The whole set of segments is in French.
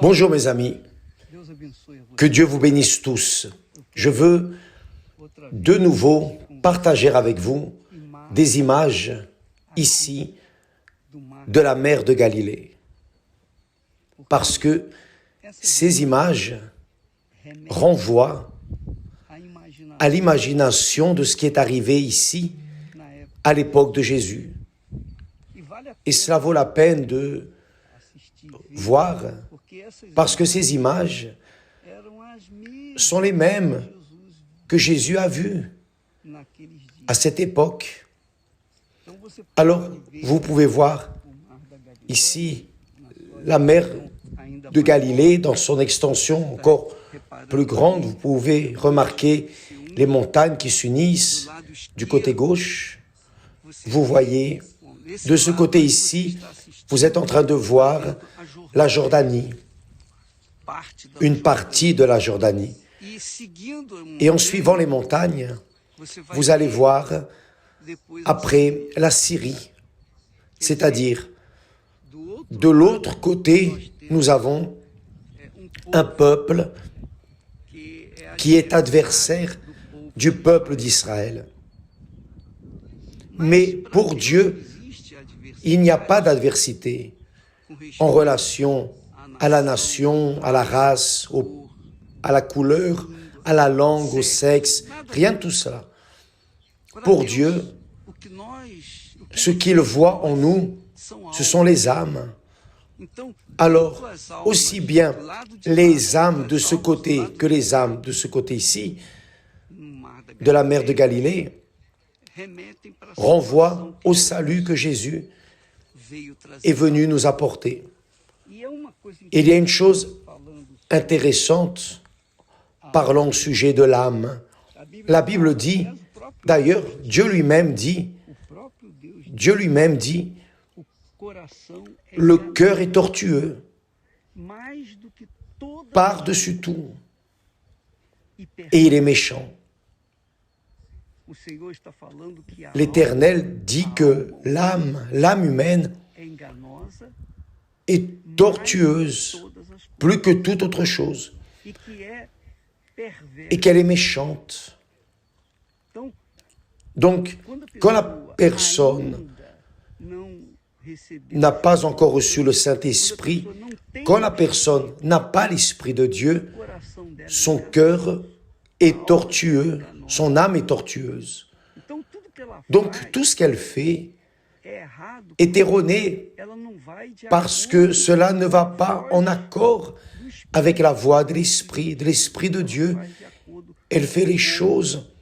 Bonjour mes amis, que Dieu vous bénisse tous. Je veux de nouveau partager avec vous des images ici de la mer de Galilée. Parce que ces images renvoient à l'imagination de ce qui est arrivé ici à l'époque de Jésus. Et cela vaut la peine de voir parce que ces images sont les mêmes que Jésus a vues à cette époque. Alors, vous pouvez voir ici la mer de Galilée dans son extension encore plus grande. Vous pouvez remarquer les montagnes qui s'unissent du côté gauche. Vous voyez, de ce côté ici, vous êtes en train de voir la Jordanie, une partie de la Jordanie. Et en suivant les montagnes, vous allez voir après la Syrie, c'est-à-dire de l'autre côté, nous avons un peuple qui est adversaire du peuple d'Israël. Mais pour Dieu, il n'y a pas d'adversité en relation à la nation, à la race, à la couleur, à la langue, au sexe, rien de tout cela. Pour Dieu, ce qu'il voit en nous, ce sont les âmes. Alors, aussi bien les âmes de ce côté que les âmes de ce côté ici, de la mer de Galilée, renvoient au salut que Jésus est venu nous apporter. Il y a une chose intéressante parlant au sujet de l'âme. La Bible dit, d'ailleurs, Dieu lui-même dit, le cœur est tortueux, par-dessus tout, et il est méchant. L'Éternel dit que l'âme humaine est tortueuse plus que toute autre chose et qu'elle est méchante. Donc, quand la personne n'a pas encore reçu le Saint-Esprit, quand la personne n'a pas l'Esprit de Dieu, son cœur est tortueux, son âme est tortueuse. Donc, tout ce qu'elle fait est erroné parce que cela ne va pas en accord avec la voix de l'Esprit de Dieu. Elle fait les choses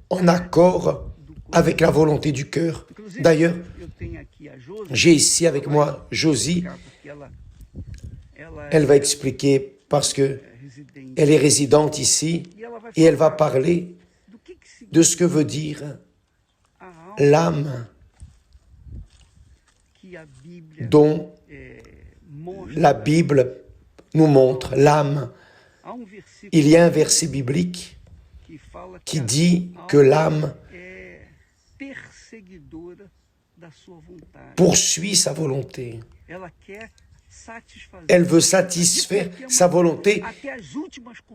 en accord avec la volonté du cœur. D'ailleurs, j'ai ici avec moi Josie. Elle va expliquer parce que elle est résidente ici et elle va parler de ce que veut dire l'âme dont la Bible nous montre, l'âme. Il y a un verset biblique qui dit que l'âme poursuit sa volonté. Elle veut satisfaire sa volonté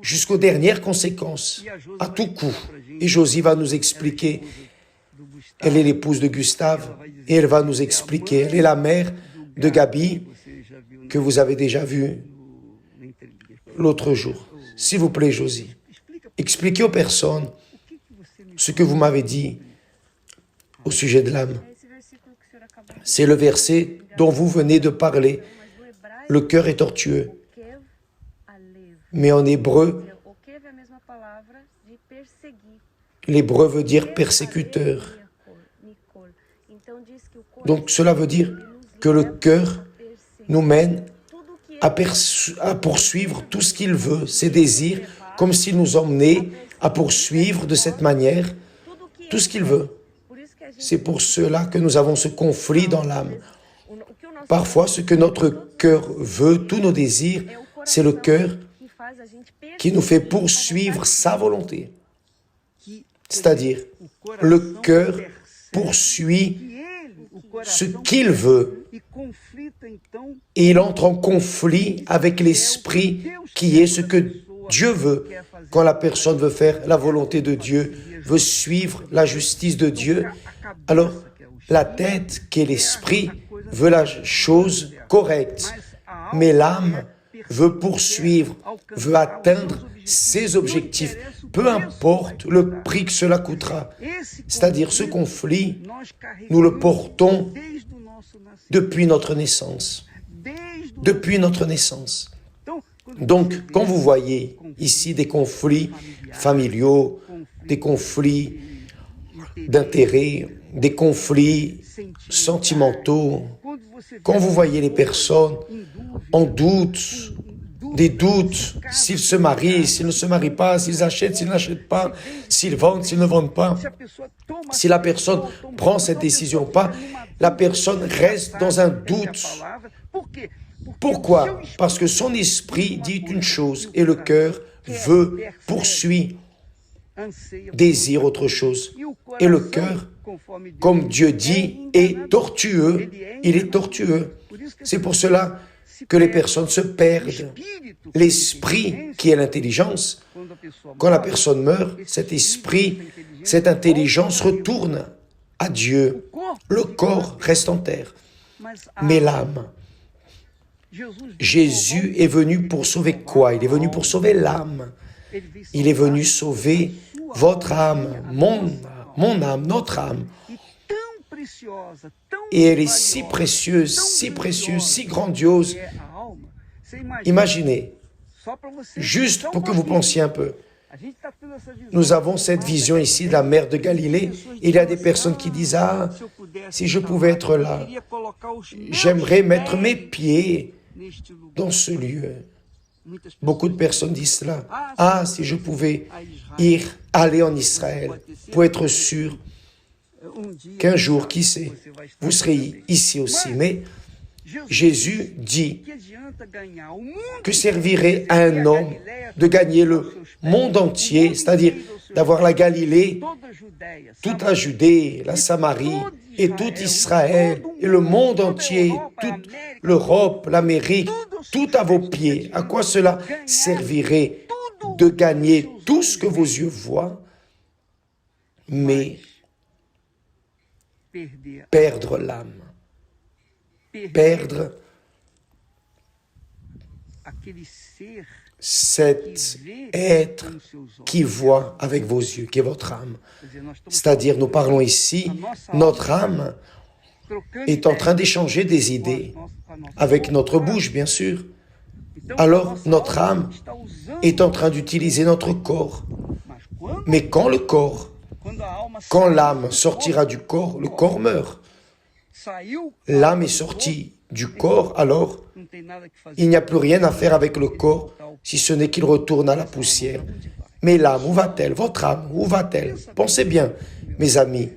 jusqu'aux dernières conséquences, à tout coup. Et Josie va nous expliquer, elle est l'épouse de Gustave, et elle va nous expliquer, elle est la mère de Gabi, que vous avez déjà vue l'autre jour. S'il vous plaît, Josie, expliquez aux personnes ce que vous m'avez dit au sujet de l'âme. C'est le verset dont vous venez de parler. Le cœur est tortueux. Mais en hébreu, l'hébreu veut dire persécuteur. Donc cela veut dire que le cœur nous mène à poursuivre tout ce qu'il veut, ses désirs, comme s'il nous emmenait à poursuivre de cette manière tout ce qu'il veut. C'est pour cela que nous avons ce conflit dans l'âme. Parfois, ce que notre cœur veut, tous nos désirs, c'est le cœur qui nous fait poursuivre sa volonté. C'est-à-dire, le cœur poursuit ce qu'il veut et il entre en conflit avec l'esprit qui est ce que Dieu veut. Quand la personne veut faire la volonté de Dieu, veut suivre la justice de Dieu, alors la tête, qui est l'esprit, veut la chose correcte. Mais l'âme veut poursuivre, veut atteindre ses objectifs, peu importe le prix que cela coûtera. C'est-à-dire ce conflit, nous le portons depuis notre naissance. Depuis notre naissance. Donc, quand vous voyez ici des conflits familiaux, des conflits d'intérêts, des conflits sentimentaux, quand vous voyez les personnes en doute, des doutes, s'ils se marient, s'ils ne se marient pas, s'ils achètent, s'ils n'achètent pas, s'ils vendent, s'ils ne vendent pas, si la personne prend cette décision ou pas, la personne reste dans un doute. Pourquoi? Parce que son esprit dit une chose et le cœur veut, poursuit, désire autre chose. Et le cœur, comme Dieu dit, est tortueux. Il est tortueux. C'est pour cela que les personnes se perdent. L'esprit, qui est l'intelligence, quand la personne meurt, cet esprit, cette intelligence retourne à Dieu. Le corps reste en terre. Mais l'âme, Jésus est venu pour sauver quoi? Il est venu pour sauver l'âme. Il est venu sauver votre âme, mon âme, notre âme. Et elle est si précieuse, si grandiose. Imaginez, juste pour que vous pensiez un peu. Nous avons cette vision ici de la mer de Galilée. Il y a des personnes qui disent « Ah, si je pouvais être là, j'aimerais mettre mes pieds dans ce lieu. » Beaucoup de personnes disent cela. « Ah, si je pouvais aller en Israël pour être sûr qu'un jour, qui sait, vous serez ici aussi. » Mais Jésus dit que servirait à un homme de gagner le monde entier, c'est-à-dire d'avoir la Galilée, toute la Judée, la Samarie et tout Israël et le monde entier, toute l'Europe, l'Amérique, tout à vos pieds. À quoi cela servirait de gagner tout ce que vos yeux voient, mais perdre l'âme, perdre cet être qui voit avec vos yeux, qui est votre âme. C'est-à-dire, nous parlons ici, notre âme est en train d'échanger des idées avec notre bouche, bien sûr. Alors, notre âme est en train d'utiliser notre corps. Mais quand l'âme sortira du corps, le corps meurt. L'âme est sortie du corps, alors il n'y a plus rien à faire avec le corps, si ce n'est qu'il retourne à la poussière. Mais l'âme, où va-t-elle? Votre âme, où va-t-elle? Pensez bien, mes amis.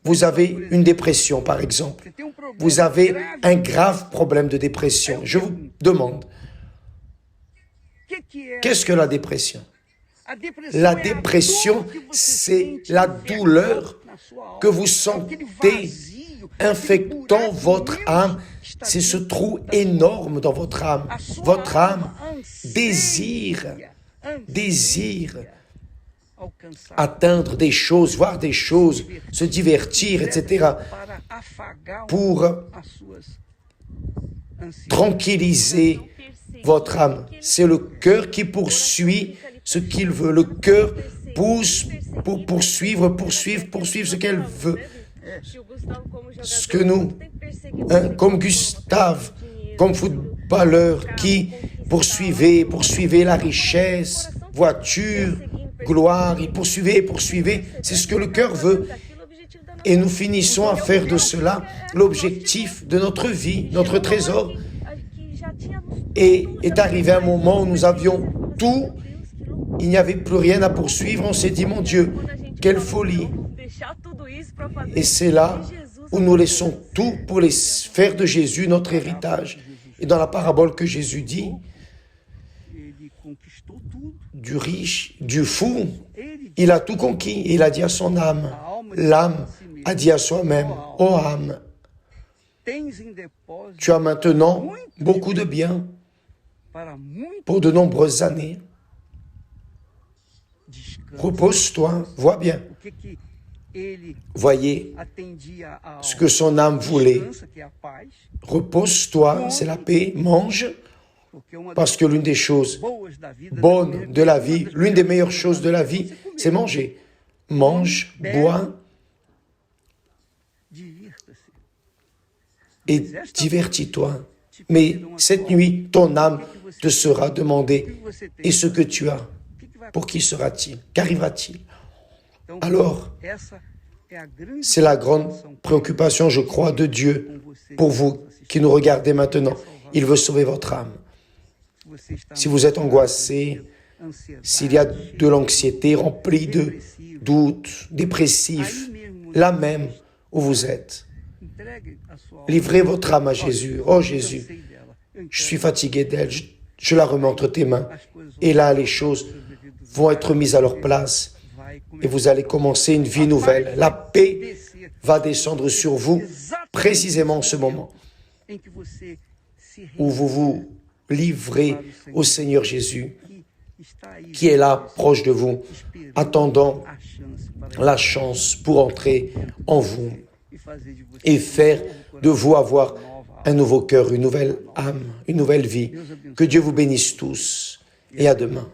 Vous avez une dépression, par exemple. Vous avez un grave problème de dépression. Je vous demande, qu'est-ce que la dépression? La dépression, c'est la douleur que vous sentez infectant votre âme. C'est ce trou énorme dans votre âme. Votre âme désire atteindre des choses, voir des choses, se divertir, etc. pour tranquilliser votre âme. C'est le cœur qui poursuit ce qu'il veut. Le cœur pousse pour poursuivre ce qu'elle veut. Ce que nous, comme Gustave, comme footballeur qui poursuivait la richesse, voiture, gloire, il poursuivait, c'est ce que le cœur veut. Et nous finissons à faire de cela l'objectif de notre vie, notre trésor. Et est arrivé un moment où nous avions tout, il n'y avait plus rien à poursuivre, on s'est dit, mon Dieu, quelle folie. Et c'est là où nous laissons tout pour les faire de Jésus notre héritage. Et dans la parabole que Jésus dit, du riche, du fou, il a tout conquis. Il a dit à son âme, l'âme a dit à soi-même, ô âme, Tu as maintenant beaucoup de biens pour de nombreuses années. Repose-toi, vois bien. Voyez ce que son âme voulait. Repose-toi, c'est la paix, mange, parce que l'une des choses bonnes de la vie, l'une des meilleures choses de la vie, c'est manger. Mange, bois et divertis-toi. Mais cette nuit, ton âme te sera demandée. Et ce que tu as, pour qui sera-t-il? Qu'arrivera-t-il? Alors, c'est la grande préoccupation, je crois, de Dieu pour vous qui nous regardez maintenant. Il veut sauver votre âme. Si vous êtes angoissé, s'il y a de l'anxiété remplie de doutes, dépressif, là même où vous êtes, livrez votre âme à Jésus. Oh Jésus, je suis fatigué d'elle, je la remets entre tes mains. Et là, les choses vont être mises à leur place. Et vous allez commencer une vie nouvelle. La paix va descendre sur vous précisément en ce moment où vous vous livrez au Seigneur Jésus, qui est là, proche de vous, attendant la chance pour entrer en vous et faire de vous avoir un nouveau cœur, une nouvelle âme, une nouvelle vie. Que Dieu vous bénisse tous et à demain.